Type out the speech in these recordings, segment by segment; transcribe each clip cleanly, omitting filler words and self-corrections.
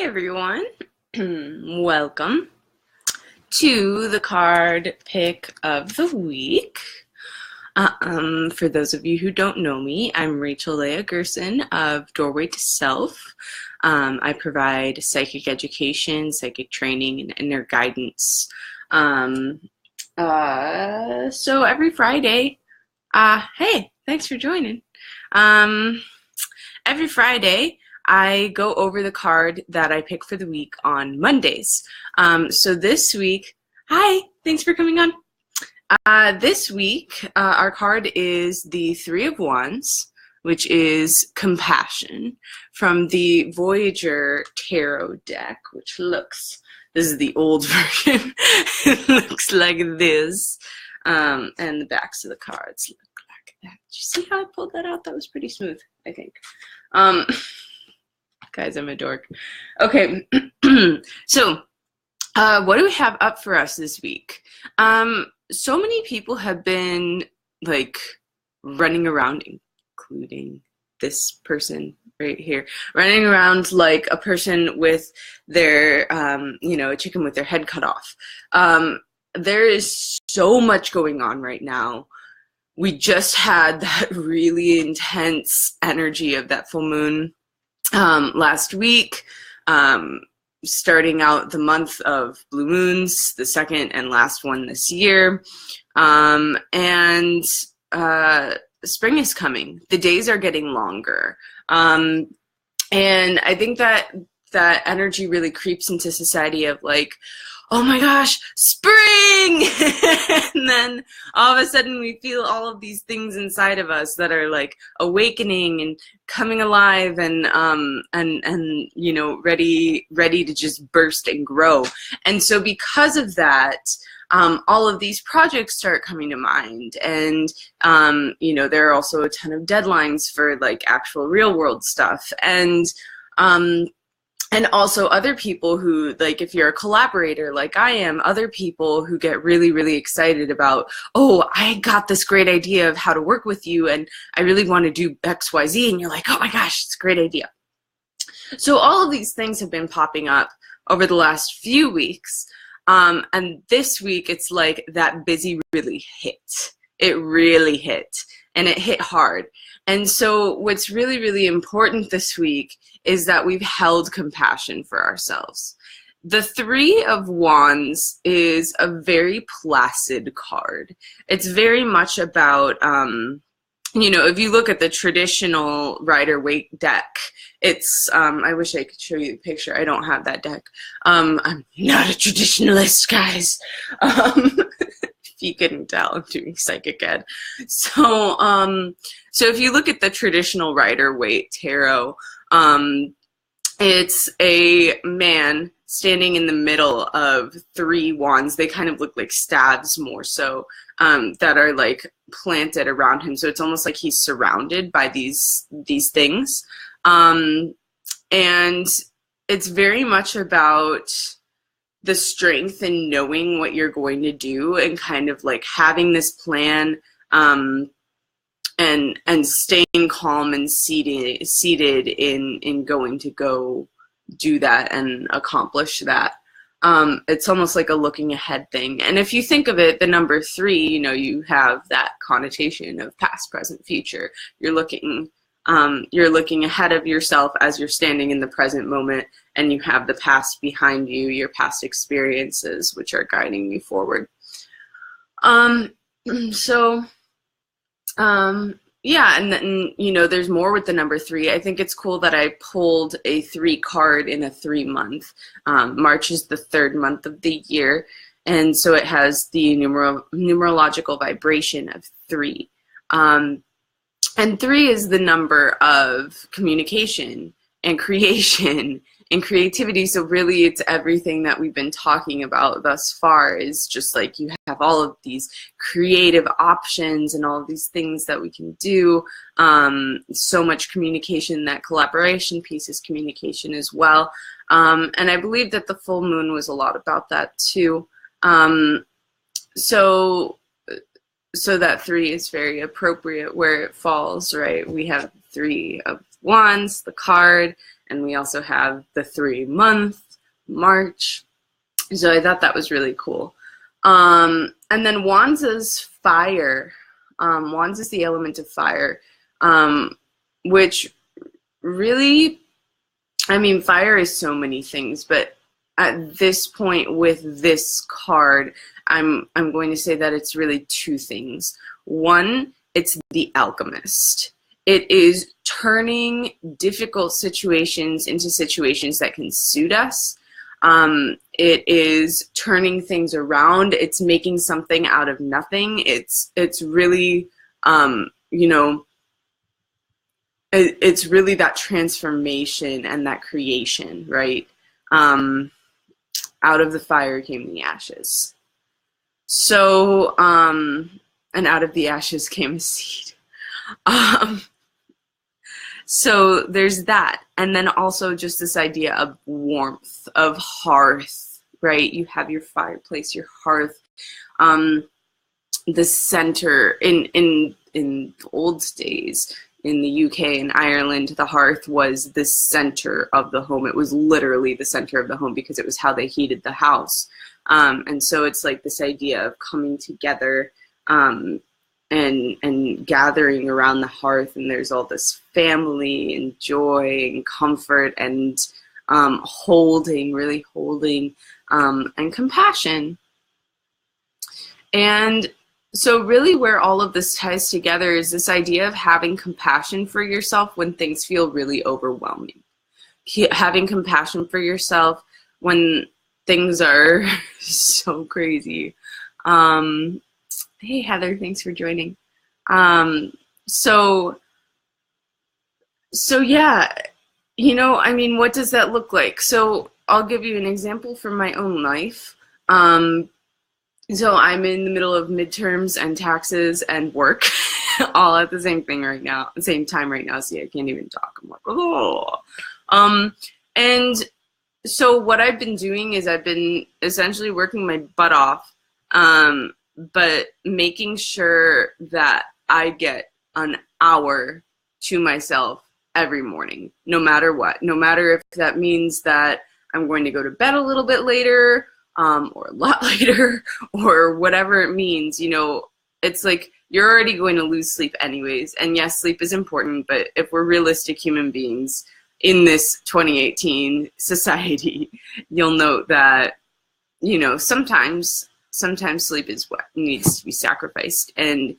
everyone. Welcome to the card pick of the week. For those of you who don't know me, I'm Rachel Leah Gerson of Doorway to Self. I provide psychic education, psychic training, and inner guidance. So every Friday, hey, thanks for joining. Every Friday, I go over the card that I pick for the week on Mondays. So this week, hi, thanks for coming on. This week, our card is the Three of Wands, which is compassion, from the Voyager Tarot deck, which looks, this is the old version, it looks like this, and the backs of the cards look like that. Did you see how I pulled that out? That was pretty smooth, I think. Guys, I'm a dork. Okay, so what do we have up for us this week? So many people have been like running around, including this person right here, running around like a person with their, a chicken with their head cut off. There is so much going on right now. We just had that really intense energy of that full moon last week, starting out the month of blue moons, the second and last one this year. And spring is coming. The days are getting longer. And I think that that energy really creeps into society of like, oh my gosh, spring! And then all of a sudden we feel all of these things inside of us that are like awakening and coming alive and ready to just burst and grow. And so because of that, all of these projects start coming to mind. And, there are also a ton of deadlines for like actual real world stuff. And also other people who, like if you're a collaborator like I am, other people who get really, really excited about, oh, I got this great idea of how to work with you and I really want to do X, Y, Z. And you're like, oh my gosh, it's a great idea. So all of these things have been popping up over the last few weeks. And this week it's like that busy really hit. It really hit, and it hit hard. And so what's really, really important this week is that we've held compassion for ourselves. The Three of Wands is a very placid card. It's very much about, if you look at the traditional Rider-Waite deck, it's, I wish I could show you the picture. I don't have that deck. I'm not a traditionalist, guys. If you couldn't tell, I'm doing psychic ed. So if you look at the traditional Rider-Waite tarot, it's a man standing in the middle of three wands. They kind of look like staves more so, that are like planted around him. So it's almost like he's surrounded by these things. And it's very much about the strength in knowing what you're going to do and kind of like having this plan, and staying calm and seated in going to go do that and accomplish that. It's almost like a looking ahead thing. And if you think of it, the number 3, you have that connotation of past, present, future. You're looking ahead of yourself as you're standing in the present moment, and you have the past behind you, your past experiences, which are guiding you forward. Yeah, and then, there's more with the number 3. I think it's cool that I pulled a 3 card in a 3-month. March is the 3rd month of the year, and so it has the numerological vibration of 3. And 3 is the number of communication and creation and creativity. So really it's everything that we've been talking about thus far, is just like you have all of these creative options and all of these things that we can do. So much communication. That collaboration piece is communication as well. And I believe that the full moon was a lot about that too. So that 3 is very appropriate where it falls, right? We have 3 of Wands, the card, and we also have the 3-month, March. So I thought that was really cool. And then Wands is fire. Wands is the element of fire, which really, I mean, fire is so many things, but at this point with this card, I'm going to say that it's really 2 things. One, it's the alchemist. It is turning difficult situations into situations that can suit us. It is turning things around. It's making something out of nothing. It's really, you know, it's really that transformation and that creation, right? Out of the fire came the ashes. So, and out of the ashes came a seed. So there's that. And then also just this idea of warmth, of hearth, right? You have your fireplace, your hearth, the center. In the old days, in the UK and Ireland, the hearth was the center of the home. It was literally the center of the home because it was how they heated the house. And so it's like this idea of coming together and gathering around the hearth, and there's all this family and joy and comfort and really holding, and compassion. And so really where all of this ties together is this idea of having compassion for yourself when things feel really overwhelming. Having compassion for yourself when things are so crazy. Hey, Heather, thanks for joining. So yeah, you know, I mean, what does that look like? So I'll give you an example from my own life. So I'm in the middle of midterms and taxes and work all at the same time right now. See, I can't even talk. I'm like, oh. And so what I've been doing is I've been essentially working my butt off, but making sure that I get an hour to myself every morning, no matter what. No matter if that means that I'm going to go to bed a little bit later, or a lot later, or whatever it means. You know, it's like you're already going to lose sleep anyways. And yes, sleep is important, but if we're realistic human beings in this 2018 society, you'll note that, you know, sometimes sleep is what needs to be sacrificed. And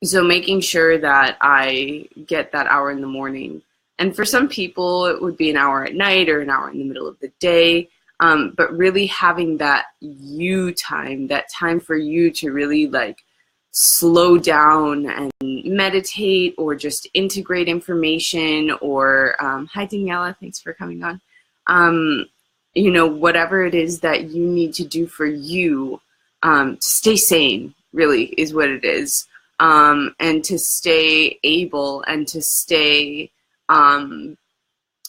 so making sure that I get that hour in the morning. And for some people, it would be an hour at night or an hour in the middle of the day. But really having that you time, that time for you to really like slow down and meditate or just integrate information or, hi Daniela, thanks for coming on. You know, whatever it is that you need to do for you, to stay sane really is what it is. And to stay able and to stay, in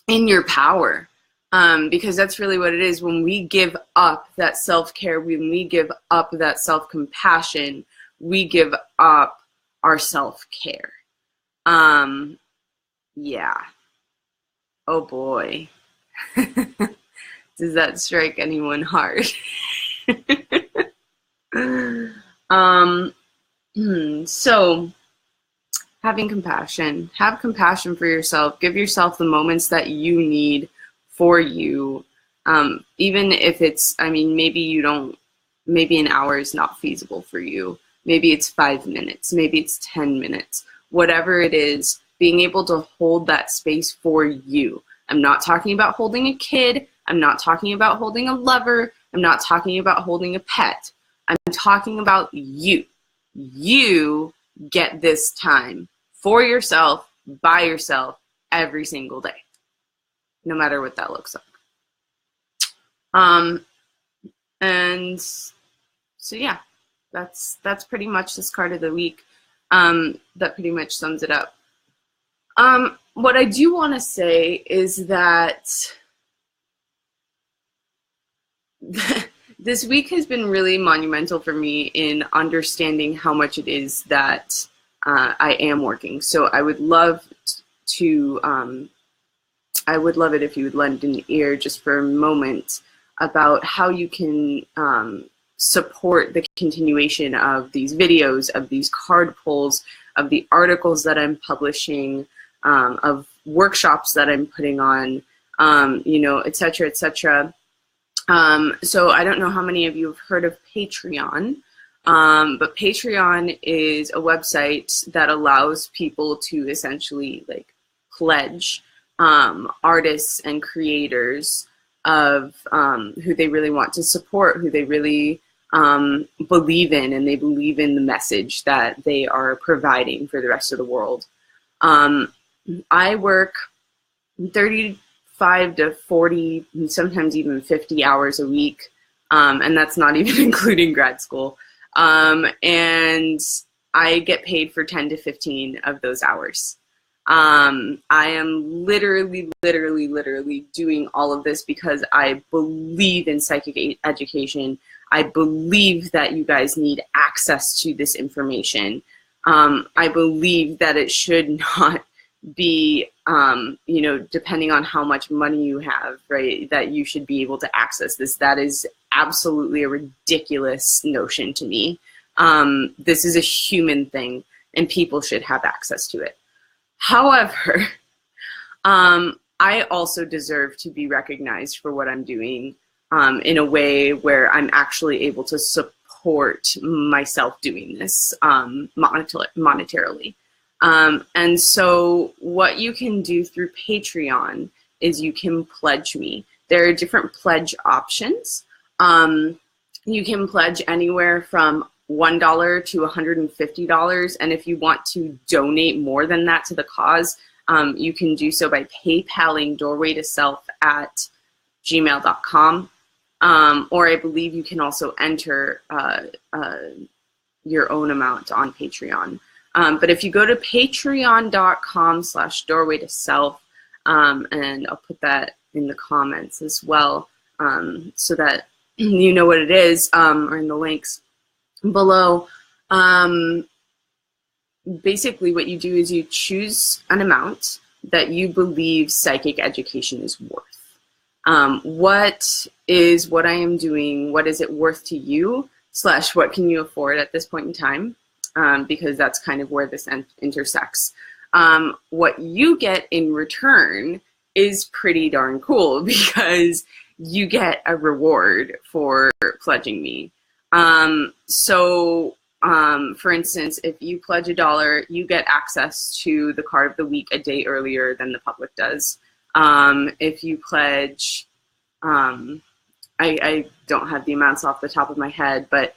your power. Because that's really what it is. When we give up that self-care, when we give up that self-compassion, we give up our self-care. Yeah. Oh boy. Does that strike anyone hard? So having compassion, have compassion for yourself, give yourself the moments that you need for you, even if it's, I mean, maybe an hour is not feasible for you. Maybe it's 5 minutes, maybe it's 10 minutes, whatever it is, being able to hold that space for you. I'm not talking about holding a kid. I'm not talking about holding a lover. I'm not talking about holding a pet. I'm talking about you. You get this time for yourself, by yourself, every single day, no matter what that looks like. And so yeah, that's pretty much this card of the week. That pretty much sums it up. What I do want to say is that this week has been really monumental for me in understanding how much it is that I am working. So I would love to, I would love it if you would lend an ear just for a moment about how you can support the continuation of these videos, of these card pulls, of the articles that I'm publishing, of workshops that I'm putting on, you know, et cetera, et cetera. So I don't know how many of you have heard of Patreon, but Patreon is a website that allows people to essentially like pledge artists and creators of who they really want to support, who they really believe in, and they believe in the message that they are providing for the rest of the world. I work 35 to 40, sometimes even 50 hours a week, and that's not even including grad school. And I get paid for 10 to 15 of those hours. I am literally doing all of this because I believe in psychic education. I believe that you guys need access to this information. I believe that it should not be, you know, depending on how much money you have, right, that you should be able to access this. That is absolutely a ridiculous notion to me. This is a human thing, and people should have access to it. However, I also deserve to be recognized for what I'm doing in a way where I'm actually able to support myself doing this monetarily. And so what you can do through Patreon is you can pledge me. There are different pledge options. You can pledge anywhere from $1 to $150. And if you want to donate more than that to the cause, you can do so by PayPaling doorwaytoself@gmail.com. Or I believe you can also enter your own amount on Patreon. But if you go to patreon.com/doorwaytoself, and I'll put that in the comments as well, so that you know what it is, or in the links below. Basically what you do is you choose an amount that you believe psychic education is worth. What is what I am doing, what is it worth to you, / what can you afford at this point in time? Because that's kind of where this intersects. What you get in return is pretty darn cool because you get a reward for pledging me. For instance, if you pledge $1, you get access to the card of the week a day earlier than the public does. If you pledge, I don't have the amounts off the top of my head, but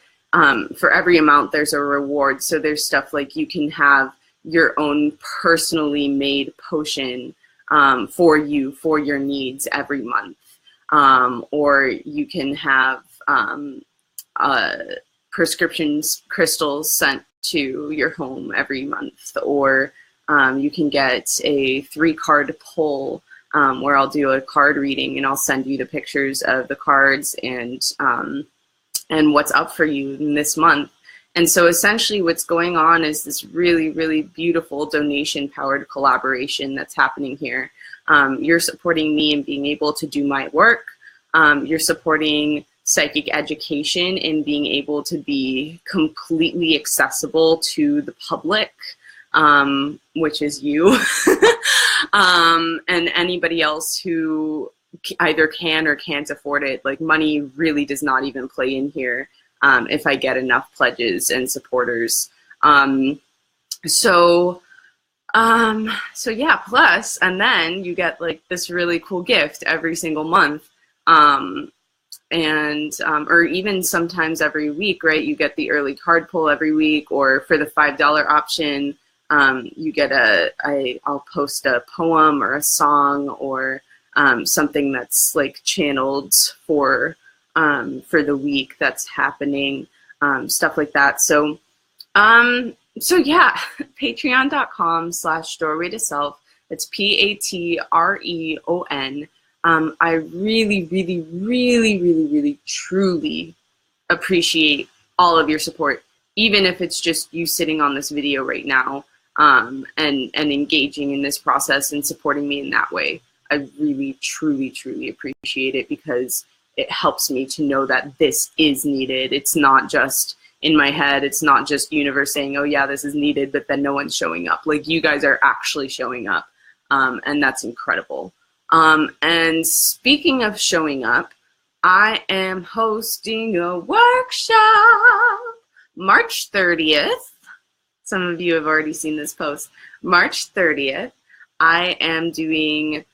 for every amount there's a reward. So there's stuff like you can have your own personally made potion for you, for your needs every month. Or you can have prescriptions crystals sent to your home every month, or you can get a 3-card pull where I'll do a card reading and I'll send you the pictures of the cards and what's up for you in this month. And so essentially what's going on is this really beautiful donation-powered collaboration that's happening here. You're supporting me in being able to do my work. You're supporting psychic education in being able to be completely accessible to the public, which is you, and anybody else who either can or can't afford it. Like, money really does not even play in here if I get enough pledges and supporters. So yeah, plus, and then you get like this really cool gift every single month. Or even sometimes every week, right? You get the early card pull every week, or for the $5 option, you get I'll post a poem or a song or something that's like channeled for the week that's happening, stuff like that. So yeah, patreon.com/doorwaytoself. It's Patreon. I really, truly appreciate all of your support, even if it's just you sitting on this video right now. and engaging in this process and supporting me in that way. I really, truly, truly appreciate it, because it helps me to know that this is needed. It's not just in my head. It's not just universe saying, oh yeah, this is needed, but then no one's showing up. Like, you guys are actually showing up, and that's incredible. And speaking of showing up, I am hosting a workshop March 30th. Some of you have already seen this post. March 30th, I am doing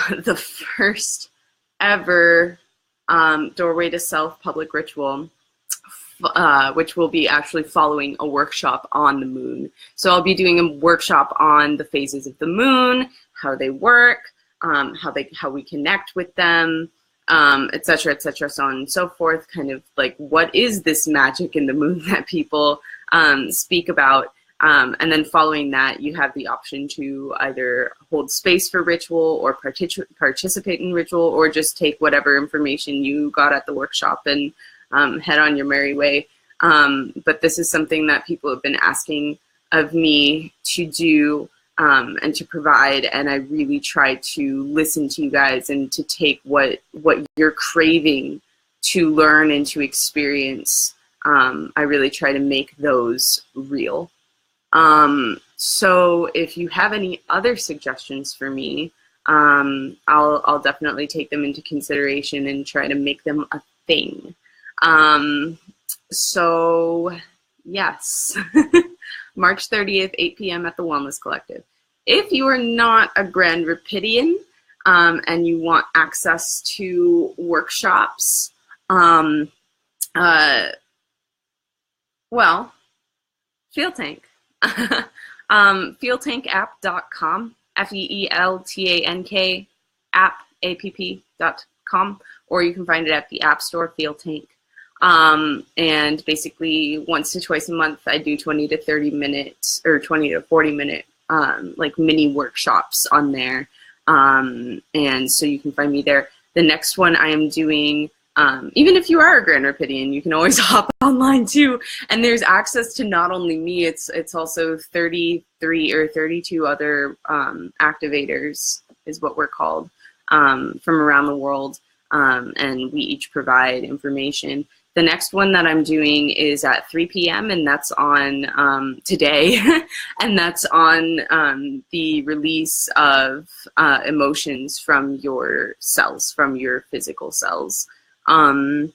the first ever Doorway to Self public ritual, which will be actually following a workshop on the moon. So I'll be doing a workshop on the phases of the moon, how they work, how we connect with them, etc., so on and so forth. Kind of like, what is this magic in the moon that people speak about? And then following that, you have the option to either hold space for ritual or participate in ritual, or just take whatever information you got at the workshop and head on your merry way. But this is something that people have been asking of me to do and to provide, and I really try to listen to you guys and to take what you're craving to learn and to experience. I really try to make those real. So if you have any other suggestions for me, I'll definitely take them into consideration and try to make them a thing. So yes, March 30th, 8 p.m. at the Wellness Collective. If you are not a Grand Rapidian, and you want access to workshops, well, Field Tank. Feeltankapp.com, FEELTANK app.com, or you can find it at the App Store, Field Tank. And basically once to twice a month, I do 20 to 30 minutes or 20 to 40 minute like mini workshops on there. And so you can find me there. The next one I am doing, even if you are a Grand Rapidian, you can always hop online too. And there's access to not only me, it's also 33 or 32 other activators is what we're called, from around the world. And we each provide information. The next one that I'm doing is at 3 p.m. and that's on today, and that's on the release of emotions from your cells, from your physical cells. So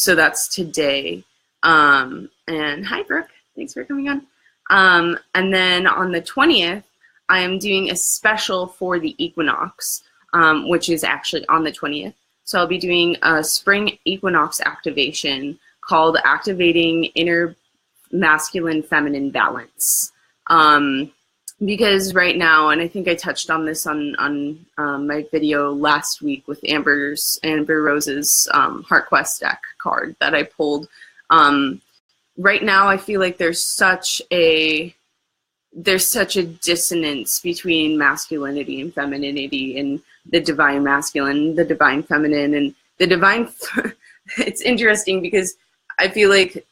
that's today. And hi, Brooke. Thanks for coming on. And then on the 20th, I am doing a special for the equinox, which is actually on the 20th. So I'll be doing a spring equinox activation called Activating Inner Masculine Feminine Balance. Because right now, and I think I touched on this on my video last week with Amber Rose's Heart Quest deck card that I pulled. Right now, I feel like there's such a dissonance between masculinity and femininity, and the divine masculine, the divine feminine, and the divine. It's interesting because I feel like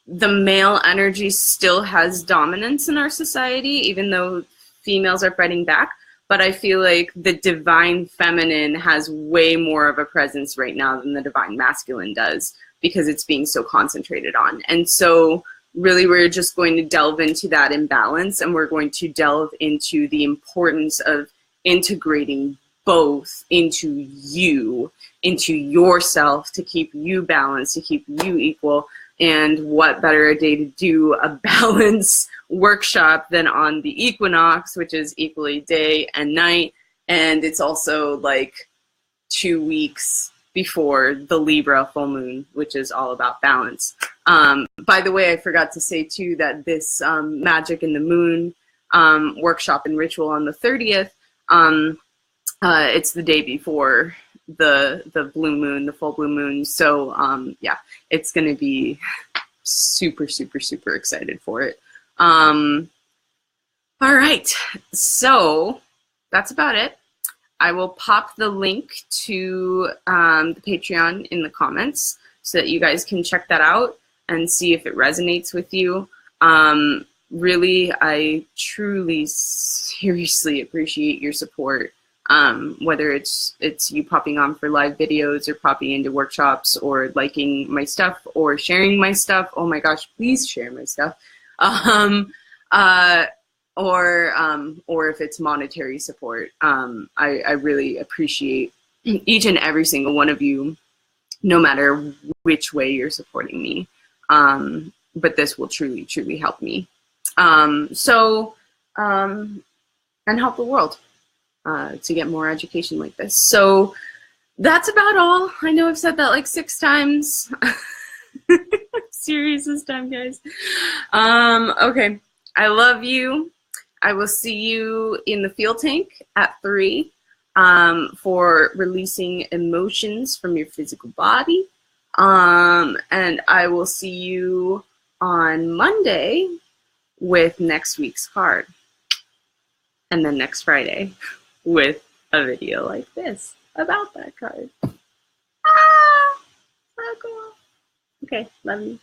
the male energy still has dominance in our society, even though females are fighting back. But I feel like the divine feminine has way more of a presence right now than the divine masculine does, because it's being so concentrated on. And so really, we're just going to delve into that imbalance, and we're going to delve into the importance of integrating both into you, into yourself, to keep you balanced, to keep you equal. And what better a day to do a balance workshop than on the equinox, which is equally day and night. And it's also like 2 weeks before the Libra full moon, which is all about balance. By the way, I forgot to say too that this Magic in the Moon workshop and ritual on the 30th, it's the day before the blue moon, the full blue moon. So yeah, it's going to be super, super, super excited for it. All right, so that's about it. I will pop the link to the Patreon in the comments so that you guys can check that out and see if it resonates with you. Really, I truly, seriously appreciate your support. Whether it's you popping on for live videos or popping into workshops or liking my stuff or sharing my stuff. Oh my gosh, please share my stuff. Or if it's monetary support. I really appreciate each and every single one of you, no matter which way you're supporting me. But this will truly, truly help me. And help the world to get more education like this. So that's about all. I know I've said that like 6 times. I'm serious this time, guys. Okay, I love you. I will see you in the fuel tank at 3 for releasing emotions from your physical body. And I will see you on Monday with next week's card. And then next Friday with a video like this about that card. Ah, so cool. Okay, love you.